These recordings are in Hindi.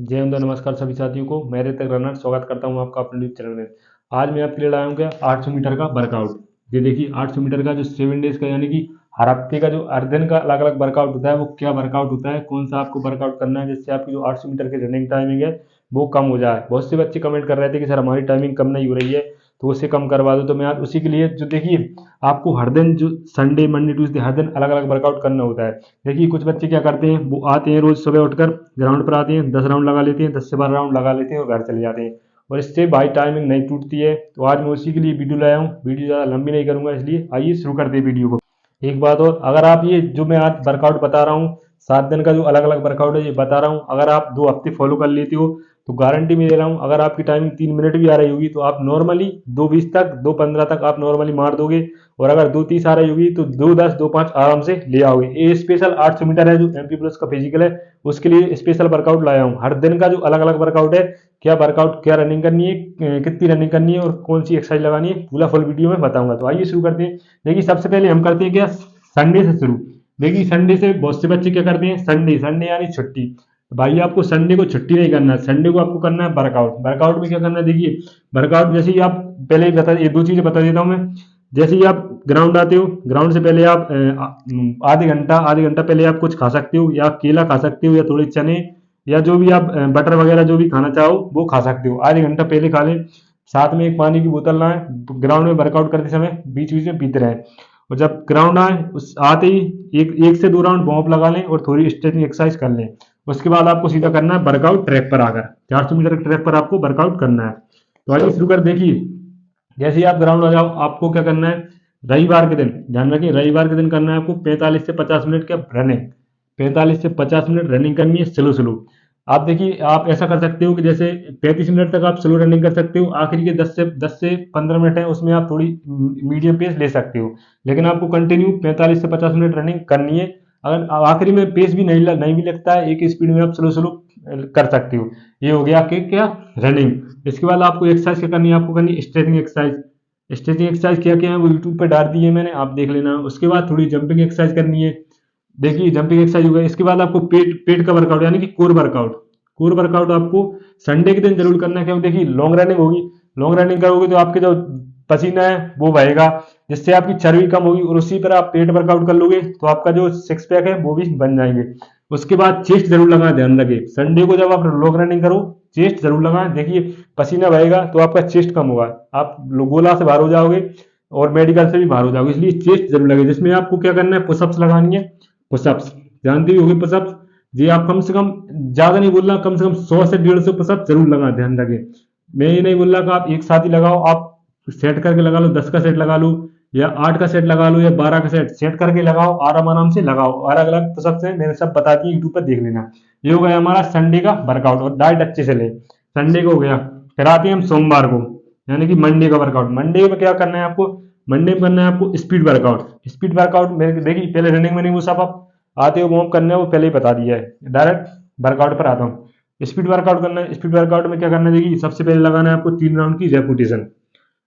जय हिंद और नमस्कार सभी साथियों को। मैं ऋतिक रनर स्वागत करता हूं आपका अपने यूट्यूब चैनल में। आज मैं आपके लिए लाया हूं क्या 800 मीटर का वर्कआउट। ये देखिए 800 मीटर का जो 7 डेज का यानी कि हर हफ्ते का जो हर दिन का अलग अलग वर्कआउट होता है, वो क्या वर्कआउट होता है, कौन सा आपको वर्कआउट करना है जिससे आपकी जो 800 मीटर की रनिंग टाइमिंग है वो कम हो जाए। बहुत से बच्चे कमेंट कर रहे थे कि सर हमारी टाइमिंग कम नहीं हो रही है तो उसे कम करवा दो। तो मैं आज उसी के लिए जो देखिए आपको हर दिन जो संडे मंडे ट्यूसडे हर दिन अलग अलग वर्कआउट करना होता है। देखिए कुछ बच्चे क्या करते हैं, वो आते हैं रोज सुबह उठकर ग्राउंड पर आते हैं, 10 राउंड लगा लेते हैं, 10 से 12 राउंड लगा लेते हैं और घर चले जाते हैं और इससे भाई टाइमिंग नहीं टूटती है। तो आज मैं उसी के लिए वीडियो लाया हूँ। वीडियो ज़्यादा लंबी नहीं करूँगा, इसलिए आइए शुरू करते हैं वीडियो को। एक बात और, अगर आप ये जो मैं आज वर्कआउट बता रहा हूँ 7 दिन का जो अलग अलग वर्कआउट है ये बता रहा हूँ, अगर आप 2 हफ्ते फॉलो कर लेते हो तो गारंटी मैं दे रहा हूँ, अगर आपकी टाइमिंग 3 मिनट भी आ रही होगी तो आप नॉर्मली 2:20 तक 2:15 तक आप नॉर्मली मार दोगे। और अगर 2:30 आ रही होगी तो 2:10 2:05 आराम से ले आओगे। ये स्पेशल 800 मीटर है जो MP प्लस का फिजिकल है, उसके लिए स्पेशल वर्कआउट लाया हूँ। हर दिन का जो अलग अलग वर्कआउट है, क्या वर्कआउट, क्या रनिंग करनी है, कितनी रनिंग करनी है और कौन सी एक्सरसाइज लगानी है, पूरा फुल वीडियो में बताऊंगा। तो आइए शुरू करते हैं। देखिए सबसे पहले हम करते हैं क्या संडे से शुरू। देखिए संडे से बहुत से बच्चे क्या करते हैं, संडे संडे यानी छुट्टी। तो भाई आपको संडे को छुट्टी नहीं करना है, संडे को आपको करना है वर्कआउट। वर्कआउट में क्या करना है, देखिए वर्कआउट जैसे ही आप पहले ही बता, ये 2 चीजें बता देता हूँ मैं। जैसे ही आप ग्राउंड आते हो, ग्राउंड से पहले आप आधे घंटा पहले आप कुछ खा सकते हो, या केला खा सकते हो, या थोड़े चने, या जो भी आप बटर वगैरह जो भी खाना चाहो वो खा सकते हो। आधे घंटा पहले खा लें। साथ में एक पानी की बोतल लाएं, ग्राउंड में वर्कआउट करते समय बीच बीच में पीते रहें। और जब ग्राउंड आए उस आते ही एक से 2 राउंड वार्म अप लगा लें और थोड़ी स्ट्रेचिंग एक्सरसाइज कर लें। उसके बाद आपको सीधा करना है वर्कआउट ट्रैक पर आकर, 400 मीटर के ट्रैक पर आपको वर्कआउट करना है। तो आइए शुरू कर। देखिए जैसे ही आप ग्राउंड आ जाओ, आपको क्या करना है, रविवार के दिन ध्यान रखिए, रविवार के दिन करना है आपको 45 से 50 मिनट का रनिंग। 45 से 50 मिनट रनिंग करनी है स्लो स्लो। आप देखिए आप ऐसा कर सकते हो कि जैसे 35 मिनट तक आप स्लो रनिंग कर सकते हो, आखिरी के 10 से 15 मिनट है उसमें आप थोड़ी मीडियम पेस ले सकते हो, लेकिन आपको कंटिन्यू 45 से 50 मिनट रनिंग करनी है। अगर आखिरी में पेस भी नहीं भी लगता है, एक स्पीड में आप स्लो स्लो कर सकते हो। ये हो गया कि क्या रनिंग। इसके बाद आपको एक्सरसाइज क्या करनी है, आपको करनी है स्ट्रेचिंग एक्सरसाइज। स्ट्रेचिंग एक्सरसाइज क्या क्या है वो यूट्यूब पे डाल दी है मैंने, आप देख लेना। उसके बाद थोड़ी जंपिंग एक्सरसाइज करनी है। देखिए जंपिंग एक्सरसाइज हो गया। इसके बाद आपको पेट पेट का वर्कआउट यानी कि कोर वर्कआउट। कोर वर्कआउट आपको संडे के दिन जरूर करना है, क्योंकि देखिए लॉन्ग रनिंग होगी, लॉन्ग रनिंग करोगे तो आपके जो पसीना है वो बहेगा, जिससे आपकी चर्बी कम होगी, और उसी पर आप पेट वर्कआउट कर लोगे तो आपका जो सिक्स पैक है वो भी बन जाएंगे। उसके बाद चेस्ट जरूर लगाएं, ध्यान रखें संडे को जब आप लॉन्ग रनिंग करो चेस्ट जरूर लगाएं। देखिए पसीना बहेगा तो आपका चेस्ट कम होगा, आप गोला से बाहर हो जाओगे और मेडिकल से भी बाहर हो जाओगे, इसलिए चेस्ट जरूर लगे। जिसमें आपको क्या करना है, पुशअप्स लगानी है। पुशअप्स जानते ही होंगे पुशअप्स, जी आप कम से कम, ज्यादा नहीं बोल रहा, कम से कम 100 से 150 पुशअप जरूर लगाएं, ध्यान रखें। मैं ये नहीं बोल रहा कि आप एक साथ ही लगाओ, आप सेट करके लगा लो, 10 का सेट लगा लो, या 8 का सेट लगा लो, या 12 का सेट सेट करके लगाओ, आराम आराम से लगाओ। अलग अलग पुशअप्स हैं, मैंने सब बता दिए, यूट्यूब पर देख लेना। ये हो गया हमारा संडे का वर्कआउट, और डाइट अच्छे से ले। संडे को हो गया। फिर आते हैं हम सोमवार को, यानी कि मंडे का वर्कआउट। मंडे में क्या करना है आपको, मंडे में करना है आपको स्पीड वर्कआउट। स्पीड वर्कआउट में देखिए पहले रनिंग में नहीं, वो सब आप आते हो वार्म करना है वो पहले ही बता दिया है। डायरेक्ट वर्कआउट पर आता हूँ। स्पीड वर्कआउट करना है। स्पीड वर्कआउट में क्या करना है, देखिए सबसे पहले लगाना है आपको 3 राउंड की रेपुटेशन।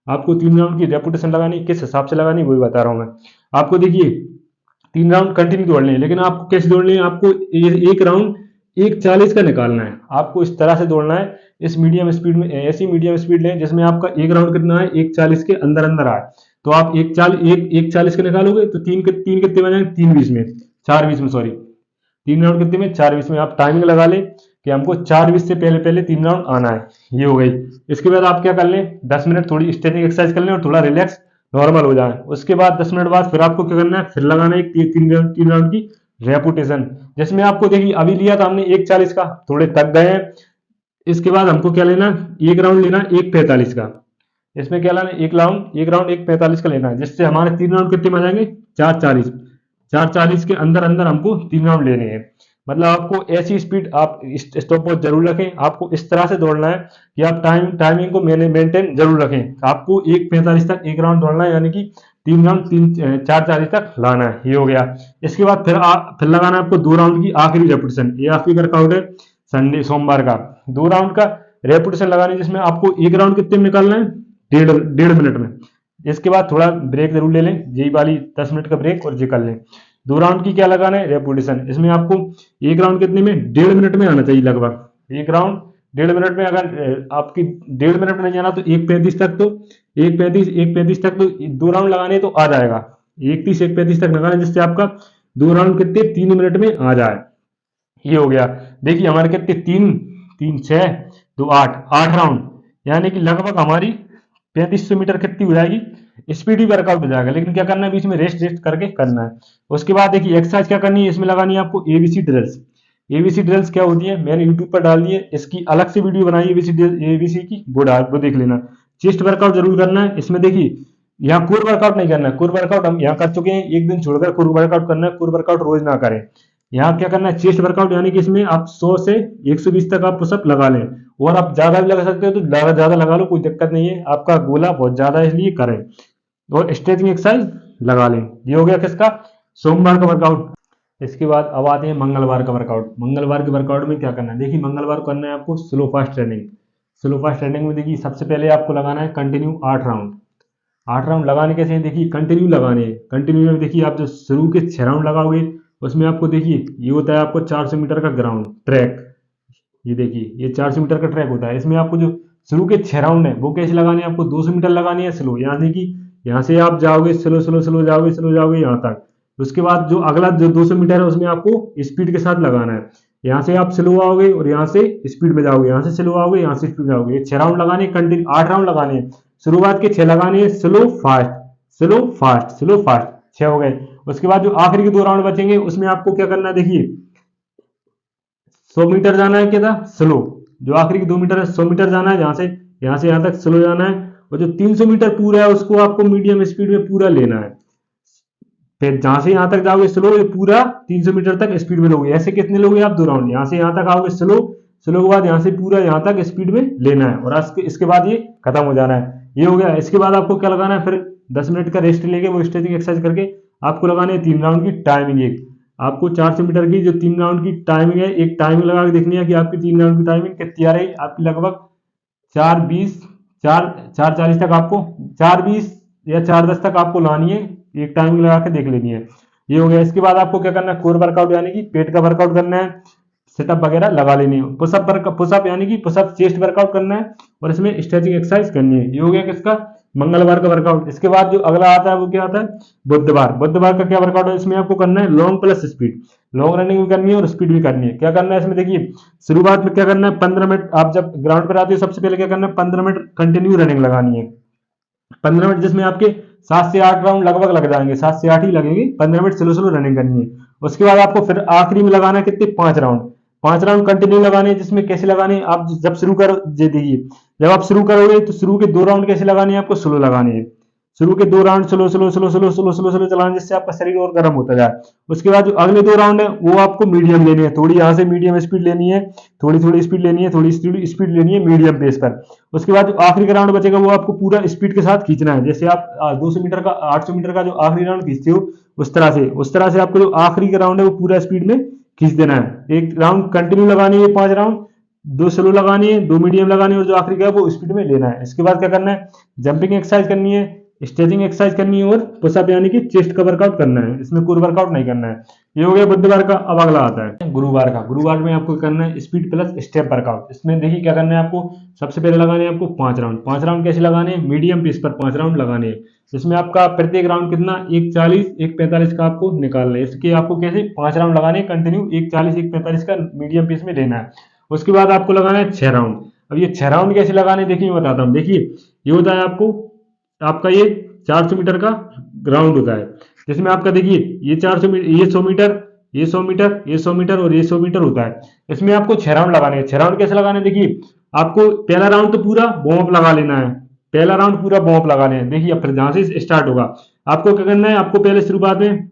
आपको 3 राउंड की रेपुटेशन लगानी, किस हिसाब से लगानी वही बता रहा हूँ मैं आपको। देखिए 3 राउंड कंटिन्यू दौड़ने हैं, लेकिन आपको कैसे दौड़ने हैं, आपको एक राउंड 1:40 का निकालना है। आपको इस तरह से दौड़ना है, इस मीडियम स्पीड में, ऐसी मीडियम स्पीड लें जिसमें आपका एक राउंड कितना है, 1:40 के अंदर अंदर आए। तो आप 1:40 का निकालोगे तो तीन कितने बन, 3:20 में, 4:20 में, सॉरी 3 राउंड कितने में, 4:20 में। आप टाइमिंग लगा ले कि हमको 4:20 से पहले पहले 3 राउंड आना है। ये हो गई। इसके बाद आप क्या कर लें, 10 मिनट थोड़ी स्ट्रेचिंग एक्सरसाइज कर लें और थोड़ा रिलैक्स नॉर्मल हो जाए। उसके बाद 10 मिनट बाद फिर आपको क्या करना है, फिर लगाना है एक 3 राउंड की रेपुटेशन, जिसमें आपको देखिए अभी लिया था हमने 1:40 का, थोड़े थक गए हैं। इसके बाद हमको क्या लेना, एक राउंड लेना 1:45 का। इसमें क्या लेना, एक राउंड 1:45 का लेना है, जिससे हमारे 3 राउंड कितने में आ जाएंगे, 4:40। 4:40 के अंदर अंदर हमको 3 राउंड लेने हैं। मतलब आपको ऐसी स्पीड, आप स्टॉप वॉच जरूर रखें। आपको इस तरह से दौड़ना है कि आप टाइमिंग को मेंटेन जरूर रखें। आपको 1:45 तक एक राउंड दौड़ना है, यानी कि 3 राउंड 4:40 तक लाना है। ये हो गया। इसके बाद फिर लगाना है आपको 2 राउंड की आखिरी रेपुटेशन। ये आपकी वर्कआउट है संडे सोमवार का, 2 राउंड का रेपुटेशन लगानी, जिसमें आपको एक राउंड कितने में निकालना है, 1.5 मिनट में। इसके बाद थोड़ा ब्रेक जरूर ले लें, यही वाली 10 मिनट का ब्रेक, और ये कर लें। 2 राउंड की क्या लगाना है, रेपुटेशन। इसमें आपको एक राउंड कितने में, 1.5 मिनट में आना चाहिए लगभग। एक राउंड 1.5 मिनट में, अगर आपकी 1.5 मिनट में नहीं जाना तो 1:35 तक, तो 1:35 तक तो 2 राउंड लगाने तो आ जाएगा। 1:30 1:35 तक लगाने, जिससे आपका 2 राउंड कितने 3 मिनट में आ जाए। ये हो गया। देखिए हमारे कितने 3 3 6 2 8 8 राउंड, यानी कि लगभग हमारी 3500 मीटर कितनी हो जाएगी, स्पीड भी वर्कआउट हो जाएगा। लेकिन क्या करना है, बीच में रेस्ट रेस्ट करके करना है। उसके बाद देखिए एक्सरसाइज क्या करनी है, इसमें लगानी है आपको एबीसी ड्रिल्स। एबीसी ड्रिल्स क्या होती है, मैंने यूट्यूब पर डाल दी है, इसकी अलग से वीडियो बनाई है एबीसी की, वो देख लेना। चेस्ट वर्कआउट जरूर करना है इसमें। देखिए यहाँ कोर वर्कआउट नहीं करना है, कोर वर्कआउट हम यहाँ कर चुके हैं, एक दिन छोड़कर कोर वर्कआउट करना है, कोर वर्कआउट रोज ना करें। यहाँ क्या करना है, चेस्ट वर्कआउट, यानी कि इसमें आप 100 से 120 तक आप पुशअप लगा लें, और आप ज्यादा भी लगा सकते हो तो ज्यादा ज्यादा लगा लो, कोई दिक्कत नहीं है। आपका गोला बहुत ज्यादा है इसलिए करें, और स्ट्रेचिंग एक्सरसाइज लगा लें। ये हो गया किसका, सोमवार का वर्कआउट। इसके बाद अब आते हैं मंगलवार का वर्कआउट। मंगलवार के वर्कआउट में क्या करना है, देखिए मंगलवार को करना है आपको slow fast running. Slow fast running में देखिए सबसे पहले आपको लगाना है कंटिन्यू 8 राउंड। 8 राउंड लगाने कैसे हैं, देखिए कंटिन्यू लगाने हैं। कंटिन्यू में देखिए आप जो शुरू के 6 राउंड लगाओगे, उसमें आपको देखिए ये होता है आपको 400 मीटर का ग्राउंड ट्रैक। ये देखिए ये 400 मीटर का ट्रैक होता है। इसमें आपको जो शुरू के 6 राउंड है वो कैसे लगाने हैं, आपको 200 मीटर लगानी है स्लो, यानी कि यहाँ से आप जाओगे स्लो स्लो स्लो जाओगे, स्लो जाओगे यहाँ तक। उसके बाद जो अगला जो 200 मीटर है उसमें आपको स्पीड के साथ लगाना है। यहाँ से आप स्लो आओगे और यहाँ से स्पीड में जाओगे, यहाँ से स्लो आओगे, यहाँ से स्पीड में जाओगे। ये 6 राउंड लगाने, कंटिन्यू 8 राउंड लगाने हैं। शुरुआत के 6 लगाने हैं slow fast, slow fast, slow fast, 6 हो गए। उसके बाद जो आखिरी के 2 राउंड बचेंगे उसमें आपको क्या करना है, देखिए 100 मीटर जाना है, क्या था स्लो। जो आखिरी की 2 मीटर है 100 मीटर जाना है, यहाँ से यहाँ तक स्लो जाना है। और जो 300 मीटर पूरा है उसको आपको मीडियम स्पीड में पूरा लेना है। फिर जहां से यहाँ तक जाओगे स्लो, ये पूरा 300 मीटर तक स्पीड में लोगे। ऐसे कितने लोगे आप, 2 राउंड। यहाँ से यहाँ तक आओगे स्लो, स्लो के बाद यहाँ से पूरा यहाँ तक स्पीड में लेना है, और इसके बाद ये खत्म हो जाना है। ये हो गया। इसके बाद आपको क्या लगाना है, फिर 10 मिनट का रेस्ट लेके वो स्ट्रेचिंग एक्सरसाइज करके आपको लगाने हैं 3 राउंड की टाइमिंग। एक आपको 400 मीटर की जो 3 राउंड की टाइमिंग है, एक टाइमिंग लगा के देखनी है कि आपकी 3 राउंड की टाइमिंग कितनी आ रही है। आपकी लगभग 4:20 4:40 तक आपको, 4:20 या 4:10 तक आपको लानी है, एक टाइमिंग लगा के देख लेनी है। ये हो गया। इसके बाद आपको क्या करना है, कोर वर्कआउट यानी कि पेट का वर्कआउट करना है, सेटअप वगैरह लगा लेनी है। पुशअप यानी कि पुशअप चेस्ट वर्कआउट करना है, और इसमें स्ट्रेचिंग एक्सरसाइज करनी है। ये हो गया किसका, मंगलवार का वर्कआउट। इसके बाद जो अगला आता है वो क्या आता है, बुधवार। बुधवार का क्या वर्कआउट है, इसमें आपको करना है long plus speed. Long running भी करनी है और स्पीड भी करनी है। क्या करना है इसमें, देखिए शुरुआत में क्या करना है, 15 मिनट आप जब ग्राउंड पर आते हो सबसे पहले क्या करना है, 15 मिनट कंटिन्यू रनिंग लगानी है। 15 मिनट जिसमें आपके 7 से 8 राउंड लगभग लग जाएंगे, 7 से 8 ही लगेंगे। 15 मिनट स्लो स्लो रनिंग करनी है। उसके बाद आपको फिर आखिरी में लगाना है कितने, 5 राउंड। 5 राउंड कंटिन्यू लगाने हैं, जिसमें कैसे लगाने हैं, आप जब शुरू करो देखिए, जब आप शुरू करोगे तो शुरू के 2 राउंड कैसे लगाने हैं, आपको स्लो लगाने हैं। शुरू के 2 round slow slow slow slow slow slow slow चलाना, जिससे आपका शरीर और गर्म होता जाए। उसके बाद जो अगले 2 राउंड है वो आपको मीडियम लेनी है, थोड़ी यहाँ से मीडियम स्पीड लेनी है, थोड़ी थोड़ी स्पीड लेनी है, थोड़ी स्पीड लेनी है मीडियम पेस पर। उसके बाद जो आखिरी का राउंड बचेगा वो आपको पूरा स्पीड के साथ खींचना है। जैसे आप 200 मीटर का 800 मीटर का जो आखिरी राउंड खींचते हो, उस तरह से आपको जो आखिरी का राउंड है वो पूरा स्पीड में खींच देना है। एक राउंड कंटिन्यू लगानी है 5 राउंड, 2 स्लो लगानी है, 2 मीडियम लगानी है, और जो आखिरी का है वो स्पीड में लेना है। इसके बाद क्या करना है, जंपिंग एक्सरसाइज करनी है, स्ट्रेचिंग एक्सरसाइज करनी है, और पुशअप यानी कि चेस्ट का वर्कआउट करना है। इसमें कोर वर्कआउट नहीं करना है। ये हो गया बुधवार का। अब अगला आता है गुरुवार का। गुरुवार में आपको करना है स्पीड प्लस स्टेप वर्कआउट। इसमें देखिए क्या करना है, आपको सबसे पहले लगाने हैं आपको 5 राउंड। 5 राउंड कैसे लगाने हैं, मीडियम पेस पर 5 राउंड लगाने हैं। इसमें आपका प्रत्येक राउंड कितना, 1:40 1:45 का आपको निकालना है। इसके आपको कैसे 5 राउंड लगाने हैं कंटिन्यू, 1:40 1:45 का मीडियम पेस में लेना है। उसके बाद आपको लगाना है 6 राउंड। अब ये 6 राउंड कैसे लगाने हैं, देखिए मैं बताता हूँ। देखिए ये होता है आपका ये 400 मीटर का ग्राउंड होता है, जिसमें आपका देखिए ये 400 मीटर, ये 100 मीटर, ये 100 मीटर, ये 100 मीटर और ये 100 मीटर होता है। इसमें आपको 6 राउंड लगाने हैं। 6 राउंड कैसे लगाने हैं, देखिए आपको पहला राउंड तो पूरा वार्म अप लगा लेना है। पहला राउंड पूरा वार्म अप लगाने हैं। देखिए फिर जहां से स्टार्ट होगा आपको क्या करना है, आपको पहले शुरुआत में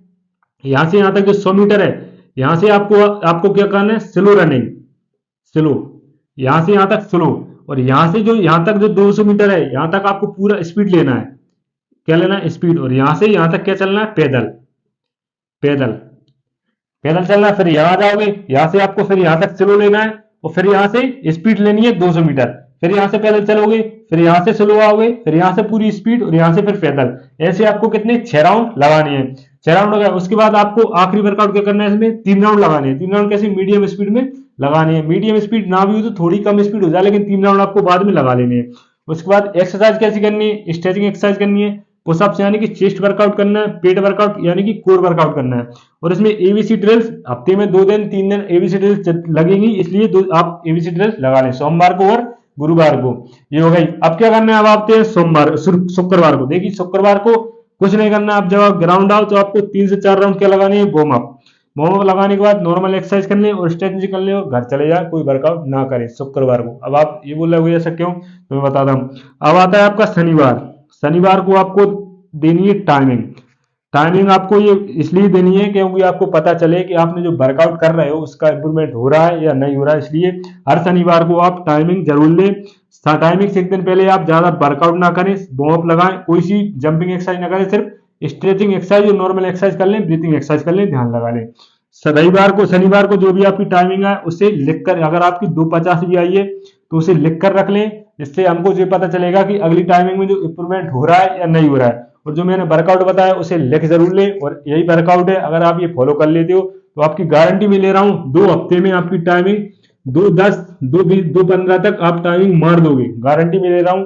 यहाँ से यहाँ तक जो 100 मीटर है, यहाँ से आपको क्या करना है, स्लो रनिंग, स्लो, यहाँ से यहाँ तक स्लो, और यहाँ से जो यहाँ तक जो 200 मीटर है यहाँ तक आपको पूरा स्पीड लेना है। क्या लेना है, स्पीड। और यहाँ से यहाँ तक क्या चलना है, पैदल, पैदल, पैदल चलना है। फिर यहाँ जाओगे, यहाँ से आपको फिर यहाँ तक स्लो लेना है, और फिर यहाँ से स्पीड लेनी है 200 मीटर। फिर यहाँ से पैदल चलोगे, फिर यहाँ से स्लो आओगे, फिर यहाँ से पूरी स्पीड, और यहाँ से फिर पैदल। ऐसे आपको कितने 6 राउंड लगाने हैं। 6 राउंड हो गया। उसके बाद आपको आखिरी वर्कआउट क्या करना है, इसमें 3 राउंड लगाने हैं। 3 राउंड कैसे, मीडियम स्पीड में लगानी है। मीडियम स्पीड ना भी हो तो थोड़ी कम स्पीड हो जाए, लेकिन 3 राउंड आपको बाद में लगा लेने हैं। उसके बाद एक्सरसाइज कैसी करनी है, स्ट्रेचिंग एक्सरसाइज करनी है, पुशअप्स यानी कि चेस्ट वर्कआउट करना है, पेट वर्कआउट यानी कि कोर वर्कआउट करना है। और इसमें एबीसी ड्रिल्स हफ्ते में 2 दिन 3 दिन एबीसी ड्रिल्स लगेंगी, इसलिए आप एबीसी ड्रिल्स लगा लें सोमवार को और गुरुवार को। ये हो गई। अब क्या करना है, अब आते हैं सोमवार शुक्रवार को। देखिए शुक्रवार को कुछ नहीं करना, आप जब आप ग्राउंड आओ तो आपको 3 से 4 राउंड क्या लगाने हैं, वार्म अप। वार्म अप लगाने के बाद नॉर्मल एक्सरसाइज कर लें और स्ट्रेचिंग कर लें और घर चले जाए, कोई वर्कआउट ना करें शुक्रवार को। अब आप ये बोल रहे हो ऐसा क्यों, तो मैं बताता हूँ। अब आता है आपका शनिवार। शनिवार को आपको देनी है टाइमिंग। टाइमिंग आपको ये इसलिए देनी है क्योंकि आपको पता चले कि आपने जो वर्कआउट कर रहे हो उसका इंप्रूवमेंट हो रहा है या नहीं हो रहा है, इसलिए हर शनिवार को आप टाइमिंग जरूर लें। टाइमिंग से एक दिन पहले आप ज्यादा वर्कआउट ना करें, वार्म अप लगाएं, कोई सी जंपिंग एक्सरसाइज ना करें, सिर्फ स्ट्रेचिंग एक्सरसाइज और नॉर्मल एक्सरसाइज कर लें, ब्रीथिंग एक्सरसाइज कर लें, ध्यान लगा लें। रविवार को शनिवार को जो भी आपकी टाइमिंग है उसे लिखकर, अगर आपकी 2:50 भी आई है तो उसे लिख कर रख लें। इससे हमको ये पता चलेगा कि अगली टाइमिंग में जो इंप्रूवमेंट हो रहा है या नहीं हो रहा है। और जो मैंने वर्कआउट बताया उसे लिख जरूर लें, और यही वर्कआउट है, अगर आप ये फॉलो कर लेते हो तो आपकी गारंटी में ले रहा हूं 2 हफ्ते में आपकी टाइमिंग 2:10 2:20 2:15 तक आप टाइमिंग मार दोगे, गारंटी में ले रहा हूं।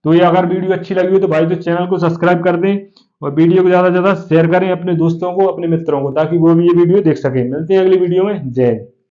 तो ये अगर वीडियो अच्छी लगी हो तो भाई तो चैनल को सब्सक्राइब कर दें, और वीडियो को ज्यादा से ज्यादा शेयर करें अपने दोस्तों को, अपने मित्रों को, ताकि वो भी ये वीडियो देख सकें। मिलते हैं अगली वीडियो में। जय हिंद।